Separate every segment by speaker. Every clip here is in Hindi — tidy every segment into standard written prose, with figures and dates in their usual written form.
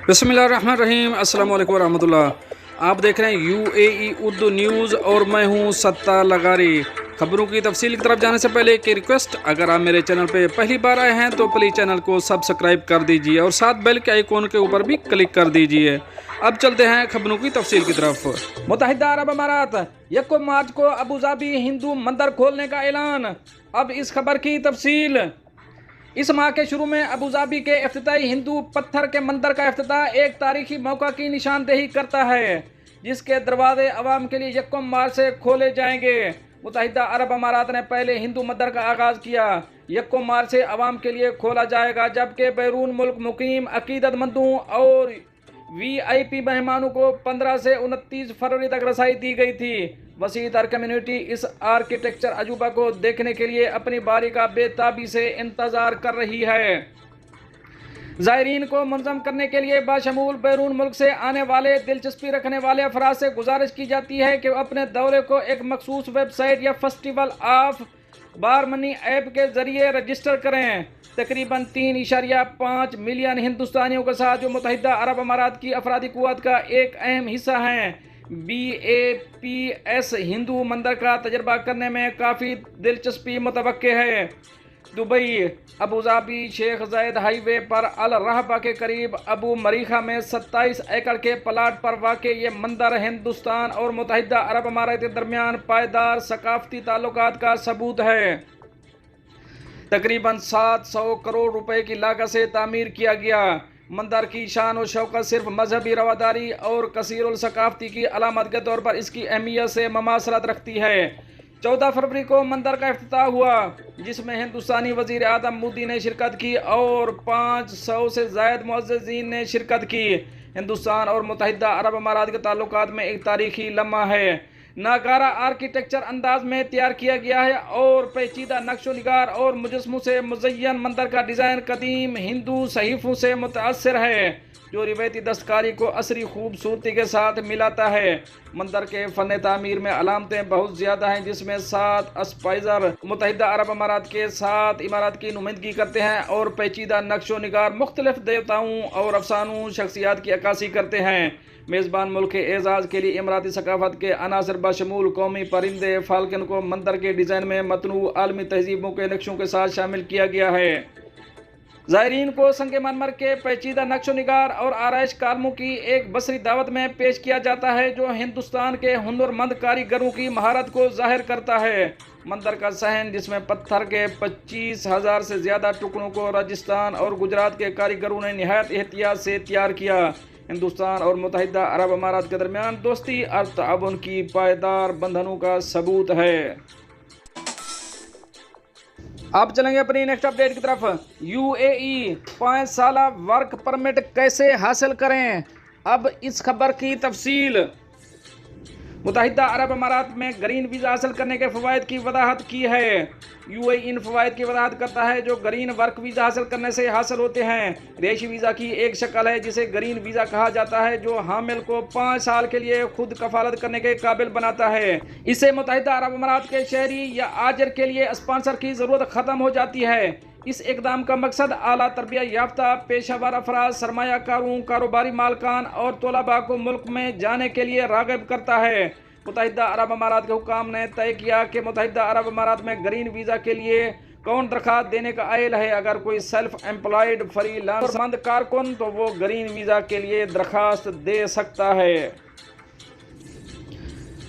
Speaker 1: बिस्मिल्लाहिर्रहमानिर्रहीम अस्सलाम वालेकुम रहमतुल्लाह। आप देख रहे हैं यूएई उर्दू न्यूज़ और मैं हूं सत्ता लगारी। खबरों की तफसील की तरफ जाने से पहले एक रिक्वेस्ट, अगर आप मेरे चैनल पे पहली बार आए हैं तो प्लीज़ चैनल को सब्सक्राइब कर दीजिए और साथ बेल के आइकॉन के ऊपर भी क्लिक कर दीजिए। अब चलते हैं खबरों की तफसील की तरफ। मुत्तहिदा अरब अमारात 1 मार्च को अबू धाबी हिंदू मंदिर खोलने का ऐलान। अब इस खबर की तफसील। इस माह के शुरू में अबू धाबी के इफ्तिताई हिंदू पत्थर के मंदिर का इफ्तिताह एक तारीखी मौका की निशानदेही करता है, जिसके दरवाजे अवाम के लिए 1 मार्च से खोले जाएंगे। मुत्तहिदा अरब अमारात ने पहले हिंदू मंदिर का आगाज़ किया 1 मार्च से अवाम के लिए खोला जाएगा, जबकि बैरून मुल्क मुकीम अकीदतमंदों और वीआईपी मेहमानों को 15 से 29 फरवरी तक रसाई दी गई थी। वसी तर कम्युनिटी इस आर्किटेक्चर अजूबा को देखने के लिए अपनी बारी का बेताबी से इंतजार कर रही है। ज़ायरीन को मुनज़्ज़म करने के लिए बाशमूल बैरून मुल्क से आने वाले दिलचस्पी रखने वाले अफराद से गुजारिश की जाती है कि अपने दौरे को एक मखसूस वेबसाइट या फेस्टिवल ऑफ बारमनी ऐप के जरिए रजिस्टर करें। तकरीबन 3.5 मिलियन हिंदुस्तानियों के साथ जो मुत्तहिदा अरब अमारात की अफरादी कुव्वत का एक अहम हिस्सा हैं, BAPS हिंदू मंदिर का तजर्बा करने में काफ़ी दिलचस्पी मुतवक्के है। दुबई अबू धाबी शेख जायद हाईवे पर अल रहबा के करीब अबू मरीखा में 27 एकड़ के प्लाट पर वाक़ ये मंदिर हिंदुस्तान और मुत्तहिदा अरब अमारात के दरमियान पायदार सकाफती ताल्लुकात का सबूत है। तकरीबन 700 करोड़ रुपए की लागत से तामीर किया गया मंदिर की शान और शौकत सिर्फ मजहबी रवादारी और कसीरुल सकाफती की अलामत के तौर पर इसकी अहमियत से ममासलत रखती है। 14 फरवरी को मंदिर का इफ्तिताह हुआ, जिसमें हिंदुस्तानी वजीर आज़म मोदी ने शिरकत की और 500 से ज़ायद मुअज़्ज़िज़ीन ने शिरकत की। हिंदुस्तान और मुत्तहिदा अरब अमारात के ताल्लुकात में एक तारीखी लम्हा है। नाकारा आर्किटेक्चर अंदाज में तैयार किया गया है और पेचीदा नक्शो निगार और मुजस्मों से मुज़य्यन मंदिर का डिज़ाइन कदीम हिंदू सहीफ़ों से मुतासिर है, जो रिवायती दस्तकारी को असरी खूबसूरती के साथ मिलाता है। मंदिर के फ़न तामीर में अलामतें बहुत ज़्यादा हैं, जिसमें 7 अस्पाइज़र मुत्तहिदा अरब अमारात के 7 इमारत की नुमाइंदगी करते हैं और पेचीदा नक्शो निगार मुख्तलिफ देवताओं और अफसानों शख्सियात की अक्कासी करते हैं। मेज़बान मुल्क के एजाज़ के लिए इमराती सकाफत के अनासर बशमूल कौमी परिंदे फाल्कन को मंदिर के डिज़ाइन में मतनू आलमी तहजीबों के नक्शों के साथ शामिल किया गया है। ज़ायरीन को संगे मरमर के पेचीदा नक्शो निगार और आराइश कालमों की एक बसरी दावत में पेश किया जाता है, जो हिंदुस्तान के हुनरमंद कारीगरों की महारत को जाहिर करता है। मंदिर का सहन, जिसमें पत्थर के 25,000 से ज़्यादा टुकड़ों को राजस्थान और गुजरात के कारीगरों ने निहायत एहतियात से तैयार किया, हिंदुस्तान और मुत्तहिदा अरब अमारात के दरमियान दोस्ती और ताउन की पायदार बंधनों का सबूत है। अब चलेंगे अपनी नेक्स्ट अपडेट की तरफ। यूएई 5 साला वर्क परमिट कैसे हासिल करें, अब इस खबर की तफसील। मुत्तहिदा अरब अमारात में ग्रीन वीज़ा हासिल करने के फ़वाइद की वजाहत की है। यूएई इन फ़वाइद की वजाहत करता है जो ग्रीन वर्क वीज़ा हासिल करने से हासिल होते हैं। रिहायशी वीज़ा की एक शक्ल है जिसे ग्रीन वीज़ा कहा जाता है, जो हामिल को 5 साल के लिए खुद कफालत करने के काबिल बनाता है। इससे मुत्तहिदा अरब अमारात के शहरी या आजर के लिए स्पॉन्सर की ज़रूरत ख़त्म हो जाती है। इस इक़दाम का मकसद आला तरबिया याफ्ता पेशावर अफराद, सरमायाकारों, कारोबारी मालकान और तलबा को मुल्क में जाने के लिए राग़िब करता है। मुत्तहिदा अरब अमारात के हुकाम ने तय किया कि मुत्तहिदा अरब अमारात में ग्रीन वीज़ा के लिए कौन दरख्वास्त देने का आयल है। अगर कोई सेल्फ एम्प्लॉयड फ्रीलांसर कारकुन तो वो ग्रीन वीज़ा के लिए दरख्वास्त दे सकता है।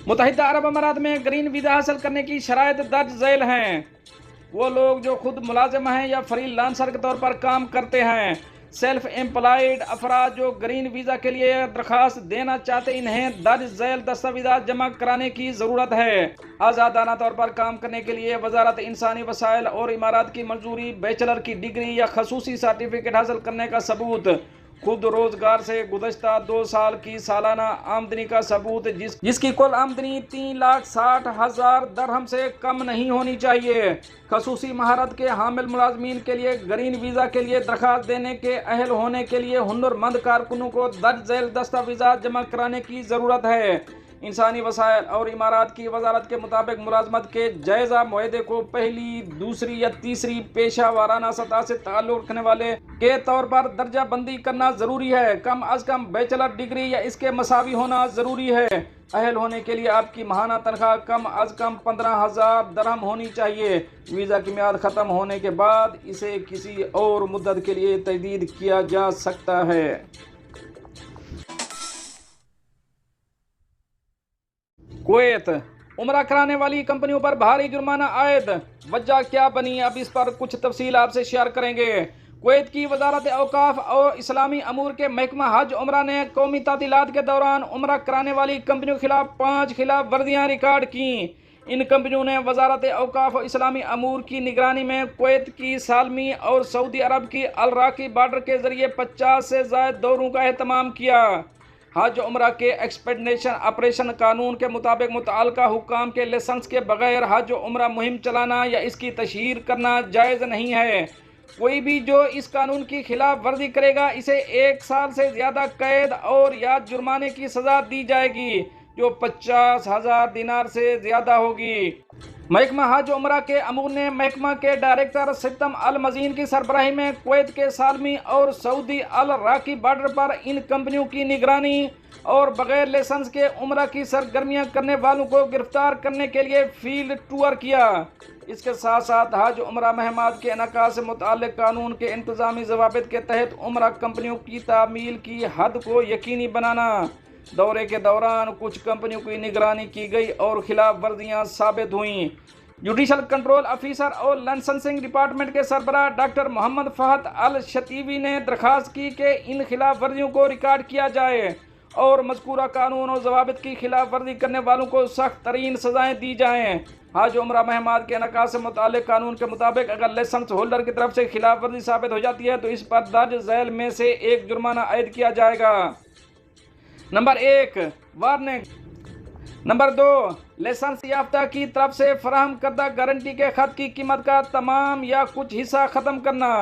Speaker 1: मुत्तहिदा अरब अमारात में ग्रीन वीज़ा हासिल करने की शराइत दर्ज झैल हैं। वो लोग जो खुद मुलाजिम हैं या फ्रीलांसर के तौर पर काम करते हैं। सेल्फ एम्प्लॉयड अफराद जो ग्रीन वीज़ा के लिए दरख्वास्त देना चाहते, इन्हें दर्ज झैल दस्तावेज़ात जमा कराने की ज़रूरत है। आज़ादाना तौर पर काम करने के लिए वजारत इंसानी वसाइल और इमारत की मंजूरी, बैचलर की डिग्री या खसूसी सर्टिफिकेट हासिल करने का सबूत, खुद रोजगार से गुज़श्ता 2 साल की सालाना आमदनी का सबूत, जिसकी कुल आमदनी 3,60,000 दरहम से कम नहीं होनी चाहिए। खसूसी महारत के हामिल मुलाजमीन के लिए ग्रीन वीज़ा के लिए दरख्वास्त देने के अहल होने के लिए हुनरमंद कारकुनों को दर्ज झैल दस्तावेज़ात जमा कराने की ज़रूरत है। इंसानी वसाइल और इमारत की वजारत के मुताबिक मुलाजमत के जायजा मुआहदे को पहली, दूसरी या तीसरी पेशा वाराना सतह से ताल्लुक रखने वाले के तौर पर दर्जा बंदी करना जरूरी है। कम अज कम बैचलर डिग्री या इसके मसावी होना जरूरी है। अहल होने के लिए आपकी माहाना तनख्वाह कम अज कम 15,000 दरहम होनी चाहिए। वीज़ा की मियाद ख़त्म होने के बाद इसे किसी और मुद्दत के लिए तजदीद किया जा सकता है। कुवैत उम्रा कराने वाली कंपनियों पर भारी जुर्माना आयद, वजह क्या बनी, अब इस पर कुछ तफसील आपसे शेयर करेंगे। कुवैत की वजारत औकाफ और इस्लामी अमूर के महकमा हज उम्रा ने कौमी तातीलात के दौरान उम्रा कराने वाली कंपनियों के खिलाफ 5 खिलाफ वर्दियाँ रिकॉर्ड की। इन कंपनियों ने वजारत औकाफ और इस्लामी अमूर की निगरानी में कुवैत की सालमी और सऊदी अरब की अल राकी बॉर्डर के जरिए 50 से ज़ायद दौरों का एहतमाम किया। हज उम्रा के एक्सपेडिशन ऑपरेशन कानून के मुताबिक मुतअल्लिका हुक्काम के लाइसेंस के बगैर हज उम्रा मुहिम चलाना या इसकी तशहीर करना जायज़ नहीं है। कोई भी जो इस कानून की खिलाफ वर्जी करेगा इसे 1 साल से ज़्यादा कैद और या जुर्माने की सज़ा दी जाएगी, जो 50,000 दिनार से ज़्यादा होगी। महकमा हज उम्रा के अमूर ने महकमा के डायरेक्टर सितम अल मजीन की सरबराही में कुवैत के सालमी और सऊदी अल राकी बॉर्डर पर इन कंपनियों की निगरानी और बगैर लाइसेंस के उम्रा की सरगर्मियां करने वालों को गिरफ्तार करने के लिए फील्ड टूर किया। इसके साथ साथ हज उम्रा महमाद के इनका से मुताल्लिक कानून के इंतजामी ज़वाबित के तहत उम्रा कंपनियों की तामील की हद को यकीनी बनाना। दौरे के दौरान कुछ कंपनियों की निगरानी की गई और खिलाफ वर्जियाँ साबित हुई। जुडिशल कंट्रोल ऑफिसर और लाइसेंसिंग डिपार्टमेंट के सरबराह डॉक्टर मोहम्मद फहद अल शतीवी ने दरख्वास्त की कि इन खिलाफ वर्जियों को रिकॉर्ड किया जाए और मज़कूरा कानून और ज़वाबित की खिलाफ वर्जी करने वालों को सख्त तरीन सज़ाएँ दी जाएँ। हज उम्रा महमाद के इनका से मुताल्लिक कानून के मुताबिक अगर लाइसेंस होल्डर की तरफ से खिलाफ वर्जी साबित हो जाती है तो इस पर दर्ज झैल में से 1 जुर्माना आयद किया जाएगा। Number 1 warning. नंबर 2 लाइसेंस याफ्ता की तरफ से फराहम करदा गारंटी के खत की कीमत का तमाम या कुछ हिस्सा ख़त्म करना।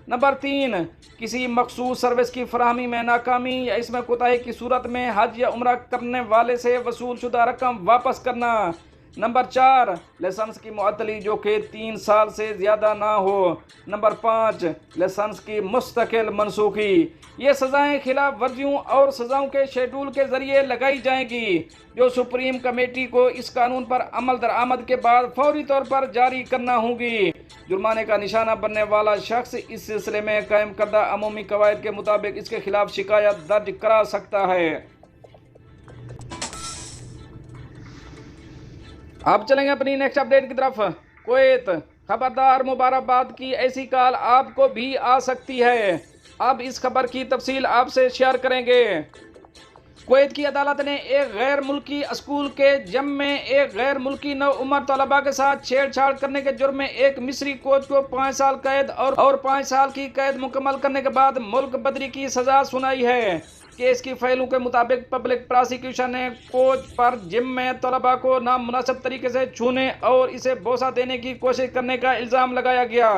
Speaker 1: नंबर 3 किसी मखसूस सर्विस की फराहमी में नाकामी या इसमें कोताही की सूरत में हज या उम्रा करने वाले से वसूल शुदा रकम वापस करना। नंबर 4 लाइसेंस की मुअत्तली जो कि 3 साल से ज़्यादा ना हो। नंबर 5 लाइसेंस की मुस्तकिल मनसूखी। ये सज़ाएँ खिलाफ वर्जियों और सज़ाओं के शेड्यूल के ज़रिए लगाई जाएंगी, जो सुप्रीम कमेटी को इस कानून पर अमल दरामद के बाद फौरी तौर पर जारी करना होगी। जुर्माने का निशाना बनने वाला शख्स इस सिलसिले में कायम करदा अमूमी कवायद के मुताबिक इसके खिलाफ शिकायत दर्ज करा सकता है। अब चलेंगे अपनी नेक्स्ट अपडेट की तरफ। कुवैत खबरदार, मुबारकबाद की ऐसी कॉल आपको भी आ सकती है। अब इस खबर की तफसील आपसे शेयर करेंगे। कुवैत की अदालत ने एक गैर मुल्की स्कूल के जम में एक गैर मुल्की नौउम्र तलबा के साथ छेड़छाड़ करने के जुर्म में एक मिस्री कोच को 5 साल कैद और 5 साल की कैद मुकम्मल करने के बाद मुल्क बदरी की सजा सुनाई है। केस की फाइलों के मुताबिक पब्लिक प्रोसिक्यूशन ने कोच पर जिम में तलबा को नामुनासिब तरीके से छूने और इसे बोसा देने की कोशिश करने का इल्ज़ाम लगाया गया।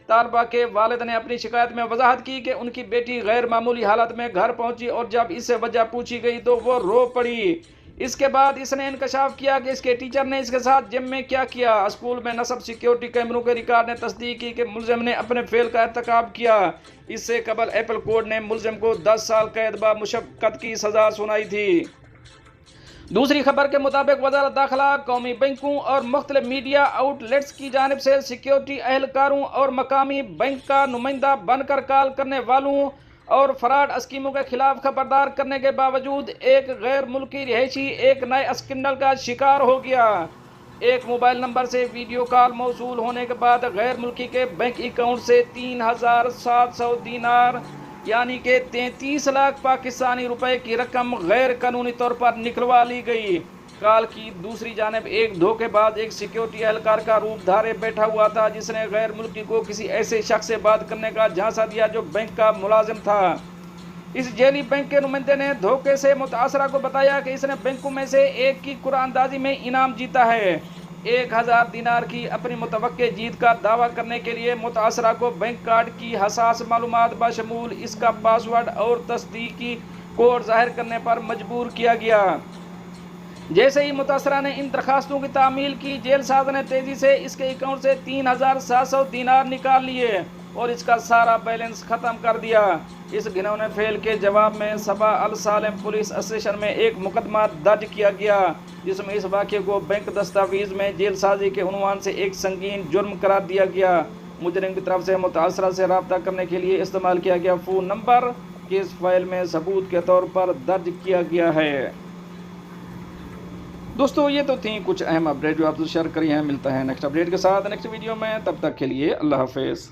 Speaker 1: तालबा के वालिद ने अपनी शिकायत में वजाहत की कि उनकी बेटी गैर मामूली हालत में घर पहुंची और जब इससे वजह पूछी गई तो वो रो पड़ी। इसके बाद इसने इंकशाफ किया कि इसके टीचर ने इसके साथ जिम में क्या किया। स्कूल में नस्ब सिक्योरिटी कैमरों के रिकॉर्ड ने तस्दीक की कि मुलजिम ने अपने फेल का इर्तिकाब किया। इससे कबल एप्पल कोर्ट ने मुलजिम को 10 साल कैद व मुशक्कत की सजा सुनाई थी। दूसरी खबर के मुताबिक वज़ारत दाखिला कौमी बैंकों और मुख्तलिफ मीडिया आउटलेट्स की जानिब से सिक्योरिटी एहलकारों और मकामी बैंक का नुमाइंदा बनकर कॉल करने वालों और फ्रॉड स्कीमों के खिलाफ खबरदार करने के बावजूद एक गैर मुल्की रिहायशी एक नए स्कैंडल का शिकार हो गया। एक मोबाइल नंबर से वीडियो कॉल मौसूल होने के बाद गैर मुल्की के बैंक अकाउंट से 3,700 दीनार यानी कि 33 लाख पाकिस्तानी रुपए की रकम गैर कानूनी तौर पर निकलवा ली गई। कॉल की दूसरी जानिब एक धोखेबाज एक सिक्योरिटी एहलकार का रूप धारे बैठा हुआ था, जिसने गैर मुल्की को किसी ऐसे शख्स से बात करने का झांसा दिया जो बैंक का मुलाजिम था। इस जेली बैंक के नुमाइंदे ने धोखे से मुतासरा को बताया कि इसने बैंकों में से एक की कुरानदाजी में इनाम जीता है। 1,000 दिनार की अपनी मुतवक्के जीत का दावा करने के लिए मुतासरा को बैंक कार्ड की हसास मालूमात बशमूल इसका पासवर्ड और तस्दीकी कोड जाहिर करने पर मजबूर किया गया। जैसे ही मुतासरा ने इन दरखास्तों की तामील की, जेल साज ने तेजी से इसके अकाउंट से 3700 दिनार निकाल लिए और इसका सारा बैलेंस खत्म कर दिया। इस घिनौने फेल के जवाब में सबा अल सालेम पुलिस स्टेशन में एक मुकदमा दर्ज किया गया, जिसमें इस वाक़े को बैंक दस्तावेज में जेलसाजी के उन्वान से एक संगीन जुर्म करार दिया गया। मुजरिम की तरफ से मुतासरा से रब्ता करने के लिए इस्तेमाल किया गया फ़ोन नंबर केस फाइल में सबूत के तौर पर दर्ज किया गया है। दोस्तों ये तो थी कुछ अहम अपडेट जो आपसे शेयर करी हैं। मिलता है नेक्स्ट अपडेट के साथ नेक्स्ट वीडियो में, तब तक के लिए अल्लाह हाफिज़।